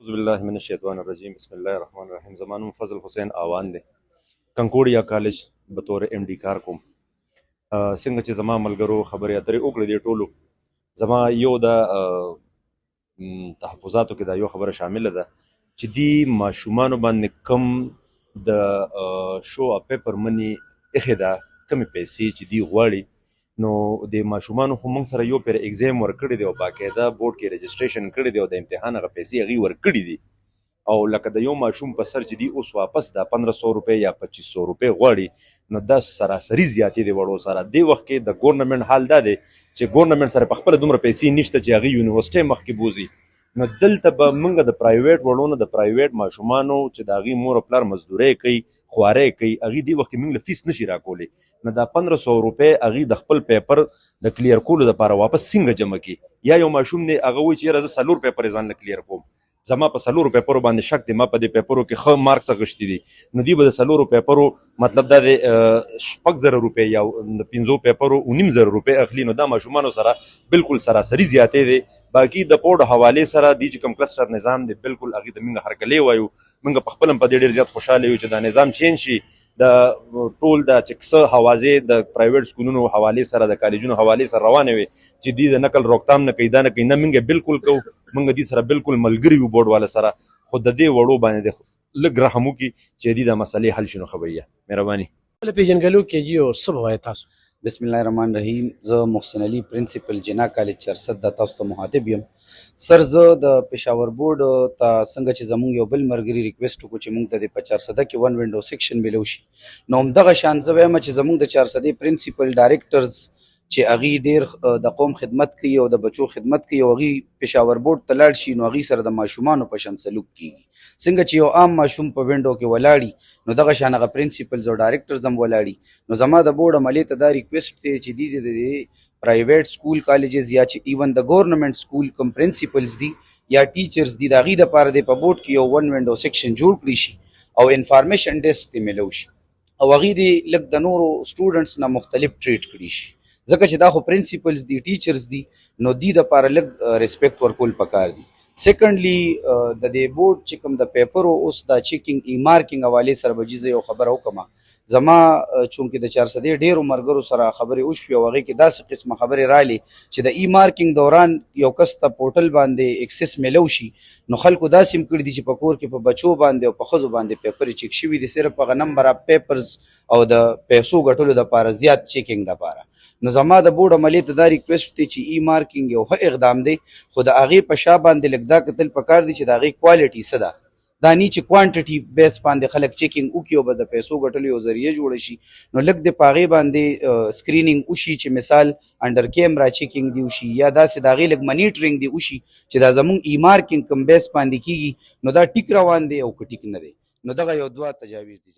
اعوذ بالله من الشیطان الرجیم بسم الله الرحمن الرحیم. زما نوم فضل حسین آوان دی. کنکوډیا کالج بطور ایم ډي کار کوم. څنګه چې زما ملګرو خبرې اترې وکړې دي ټولو، زما یو د تحفظاتو کې دا یو خبره شامله ده چې دي ماشومانو باندې کم د شو اپ پیپر منی ایښې ده، کمې پیسې چې دي غواړي، نو د ماشومانو خو موږ سره یو پیر اگزام ورکړی دی او باقاعده بورډ کې رجسټریشن کړی دی او د امتحان هغه پیسې هغوی ورکړي دي، او لکه د یو ماشوم په سر چې دي اوس واپس دا 1500 روپۍ یا 2500 روپۍ غواړي، نو دا سراسري زیاتې دی وړو سره. دې وخت کې د ګورنمنټ حال دا دی چې ګورنمنټ سره په خپله دومره پیسې نشته چې هغوی یونیورسټۍ مخکې بوځي، نو دلته به موږ د پرایویټ وړو نه د پرایویټ ماشومانو چې د هغوی مور او پلار مزدورۍ کوي، خوارۍ کوي، هغوی دې وخت کې موږ له فیس نشي راکولی، نو دا 1500 روپۍ هغوی د خپل پیپر د کلیر کولو دپاره واپس څنګه جمع کړي؟ یا یو ماشوم دی هغه وایي چې یاره زه 4 پیپر یې ځان له کلیر کوم، زما په 4 پیپرو باندې شک دی، ما په دې پیپرو کې ښه مارکس اخیستي دي، نو دوی به د 4 پیپرو مطلب دا دی 6,000 روپۍ یا د 5 پیپرو 9,500 روپۍ اخلي، نو دا ماشومانو سره بالکل سراسري زیاتې دی. باقي د پوډ حوالې سره دی چې کوم کلسټر نظام دی بالکل هغې ته موږ هرکلی وایو، موږ په خپله هم په دې ډېر زیات خوشحاله یو چې دا نظام چینج شي، د ټول د چې څه حوازې د پرایویټ سکولونو حوالې سره د کالجونو حوالې سره روانې وي چې دوی د نقل روکتام نه کوي، دا نه کوي، نه موږ بالکل کوو، موږ دې سره بالکل ملګري یو بورډ والا سره، خو د دې وړو باندې لږ رحم وکړي چې دې د مسلې حل شي. نو ښه به مهرباني. پیژنګلو کې جی او څه به وایې تاسو؟ بسم الله الرحمن الرحیم. زه محسن علي پرنسپل جنا کالج چرسد د تاسو ته مخاطب یم. سر زه د پېښور بورډ ته څنګه چې زموږ یو بل ملګري ریکویسټ وکړو چې موږ ته د په چارسده کې 1 وینډو سیکشن میلو شي، نو همدغه شان زه وایم چې زموږ د چارسدې پرنسپل ډایرکټرز چې هغوی ډېر د قوم خدمت کوي او د بچو خدمت کوي او هغوی پېښور بورډ ته لاړ شي، نو هغوی سره د ماشومانو په شان سلوک کېږي. څنګه چې یو عام ماشوم په وینډو کې ولاړي، نو دغه شان هغه پرنسپلز او ډایرکټرز هم ولاړي. نو زما د بورډ عملې ته دا ریکویسټ دی چې دوی د پرایویټ سکول کالجز یا چې ایون د ګورنمنټ سکول کوم پرنسپلز دي یا ټیچرز دي، د هغوی دپاره د په بورډ کې یو 1 وینډو سیکشن جوړ کړي شي او انفارمیشن ډیسک ته میلو شي او هغوی دې لږ د نورو سټوډنټس نه مختلف ټریټ کړي شي، ځکه چې دا خو پرنسپلز دي، ټیچرز دي، نو دوی دپاره لږ ریسپیکټ ورکول پکار دي. سیکنډلی د دې بورډ چې کوم د پیپرو اوس دا چیکینګ ای مارکینګ حوالې سره به زه یو خبره وکړم. زما چونکې د چارسدې ډېرو ملګرو سره خبرې وشوې او هغې کې داسې قسمه خبرې رالې چې د ای مارکینګ دوران یو کس ته پورټل باندې اکسس میلو شي، نو خلکو داسې هم کړي دي چې په کور کې په بچو باندې او په ښځو باندې پیپرې چیک شوي دي، صرف هغه نمبر اف پیپرز او د پیسو ګټلو دپاره زیات چیکینګ دپاره. نو زما د بورډ عملې ته دا ریکویسټ دی چې ای مارکینګ یو ښه اقدام دی، خو د هغې په شا باندې لږ دا کتل پکار دي چې د هغې کوالټي څه ده، دا نه چې کوانټټي بیس باندې خلک چیکینګ وکړي او به د پیسو ګټلو یو ذریعه جوړه شي، نو لږ د په هغې باندې سکرینینګ وشي چې مثال انډر کیمرا چیکینګ دی وشي یا داسې د هغې لږ منیټرینګ دی وشي چې دا زموږ ای مارکینګ کوم بیس باندې کېږي، نو دا ټیک روان دی او که ټیک نه دی، نو دغه یو 2 تجاویز دي.